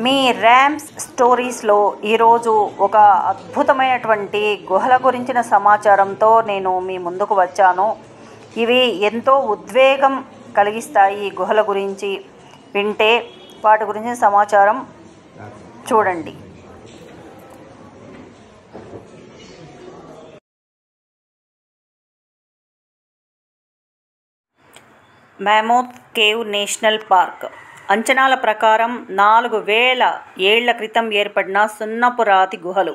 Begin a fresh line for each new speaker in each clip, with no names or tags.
మీ rams స్టోరీస్లో ఈరోజు ఒక అద్భుతమైనటువంటి గుహల గురించిన సమాచారంతో నేను మీ ముందుకు వచ్చాను. ఇవి ఎంతో ఉద్వేగం కలిగిస్తాయి. ఈ గుహల గురించి వింటే వాటి గురించిన సమాచారం చూడండి. మ్యామోత్ కేవ్ నేషనల్ పార్క్ అంచనాల ప్రకారం 4000 ఏళ్ల క్రితం ఏర్పడిన సున్నపు రాతి గుహలు.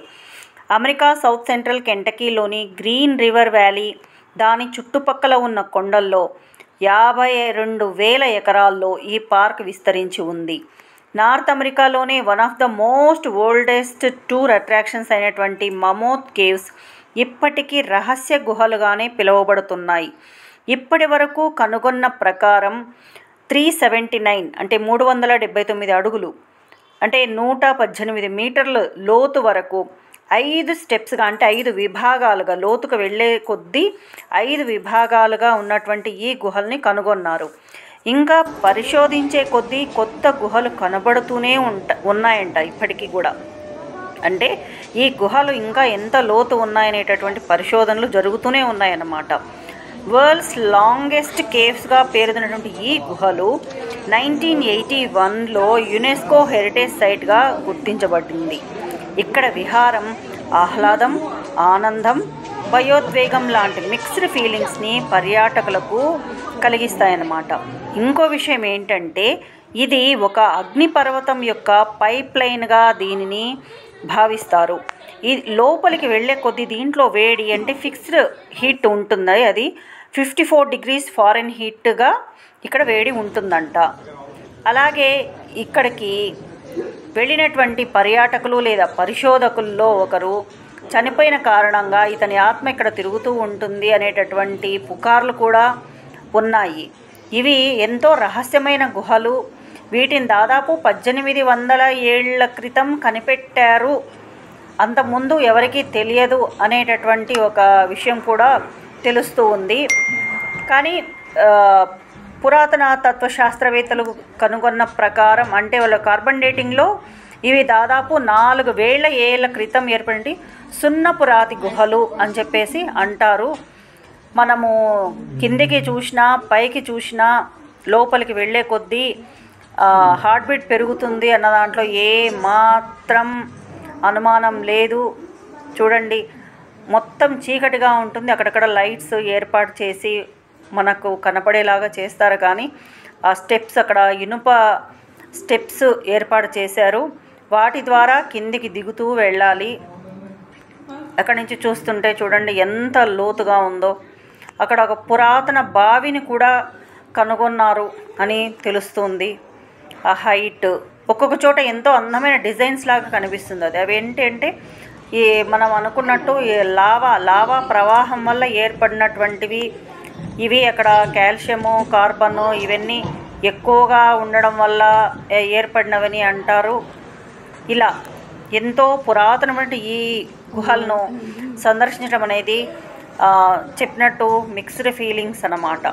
అమెరికా సౌత్ సెంట్రల్ కెంటకీలోని గ్రీన్ రివర్ వ్యాలీ, దాని చుట్టుపక్కల ఉన్న కొండల్లో 52,000 ఎకరాల్లో ఈ పార్క్ విస్తరించి ఉంది. నార్త్ అమెరికాలోనే one of the most oldest tour attractions అయినటువంటి మమోత్ కేవ్స్ ఇప్పటికీ రహస్య గుహలుగానే పిలువబడుతున్నాయి. ఇప్పటి వరకు కనుగొన్న ప్రకారం 379 అంటే 379 అడుగులు అంటే 118 మీటర్ల లోతు వరకు 5 స్టెప్స్గా అంటే 5 విభాగాలుగా లోతుకు వెళ్ళే కొద్దీ 5 విభాగాలుగా ఉన్నటువంటి ఈ గుహల్ని కనుగొన్నారు. ఇంకా పరిశోధించే కొద్దీ కొత్త గుహలు కనబడుతూనే ఉన్నాయంట ఇప్పటికీ కూడా. అంటే ఈ గుహలు ఇంకా ఎంత లోతు ఉన్నాయనేటటువంటి పరిశోధనలు జరుగుతూనే ఉన్నాయన్నమాట. వరల్డ్స్ లాంగెస్ట్ కేవ్స్గా పేరొందినటువంటి ఈ గుహలు 1981లో యునెస్కో హెరిటేజ్ సైట్గా గుర్తించబడింది. ఇక్కడ విహారం ఆహ్లాదం, ఆనందం, భయోద్వేగం లాంటి మిక్స్డ్ ఫీలింగ్స్ని పర్యాటకులకు కలిగిస్తాయన్నమాట. ఇంకో విషయం ఏంటంటే ఇది ఒక అగ్నిపర్వతం యొక్క పైప్ లైన్గా దీనిని భావిస్తారు. ఈ లోపలికి వెళ్ళే కొద్దీ దీంట్లో వేడి అంటే ఫిక్స్డ్ హీట్ ఉంటుంది. అది 54 degrees ఫారెన్హీట్గా ఇక్కడ వేడి ఉంటుందంట. అలాగే ఇక్కడికి వెళ్ళినటువంటి పర్యాటకులు లేదా పరిశోధకుల్లో ఒకరు చనిపోయిన కారణంగా ఇతని ఆత్మ ఇక్కడ తిరుగుతూ ఉంటుంది అనేటటువంటి పుకార్లు కూడా ఉన్నాయి. ఇవి ఎంతో రహస్యమైన గుహలు. వీటిని దాదాపు 1800 ఏళ్ల క్రితం కనిపెట్టారు. అంతకుముందు ఎవరికీ తెలియదు అనేటటువంటి ఒక విషయం కూడా తెలుస్తూ ఉంది. కానీ పురాతన తత్వశాస్త్రవేత్తలు కనుగొన్న ప్రకారం అంటే వాళ్ళ కార్బన్ డేటింగ్లో ఇవి దాదాపు 4000 ఏళ్ల క్రితం ఏర్పడి సున్నపు రాతి గుహలు అని చెప్పేసి అంటారు. మనము కిందికి చూసినా పైకి చూసినా లోపలికి వెళ్ళే కొద్దీ హార్ట్ బీట్ పెరుగుతుంది అన్న దాంట్లో ఏ మాత్రం అనుమానం లేదు. చూడండి, మొత్తం చీకటిగా ఉంటుంది. అక్కడక్కడ లైట్స్ ఏర్పాటు చేసి మనకు కనపడేలాగా చేస్తారు. కానీ ఆ స్టెప్స్ అక్కడ ఇనుప స్టెప్స్ ఏర్పాటు చేశారు. వాటి ద్వారా కిందికి దిగుతూ వెళ్ళాలి. అక్కడి నుంచి చూస్తుంటే చూడండి ఎంత లోతుగా ఉందో. అక్కడ ఒక పురాతన బావిని కూడా కనుగొన్నారు అని తెలుస్తుంది. ఆ హైట్ ఒక్కొక్క చోట ఎంతో అందమైన డిజైన్స్ లాగా కనిపిస్తుంది. అది అవి ఏంటంటే ఈ మనం అనుకున్నట్టు ఈ లావా ప్రవాహం వల్ల ఏర్పడినటువంటివి ఇవి. అక్కడ కాల్షియము, కార్బను ఇవన్నీ ఎక్కువగా ఉండడం వల్ల ఏర్పడినవని అంటారు. ఇలా ఎంతో పురాతనమైన ఈ గుహలను సందర్శించడం అనేది చెప్పినట్టు మిక్స్డ్ ఫీలింగ్స్ అన్నమాట.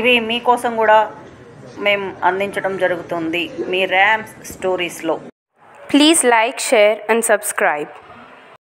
ఇవి మీకోసం కూడా మేము అందించడం జరుగుతుంది మీ rams స్టోరీస్లో.
Please like, share and subscribe.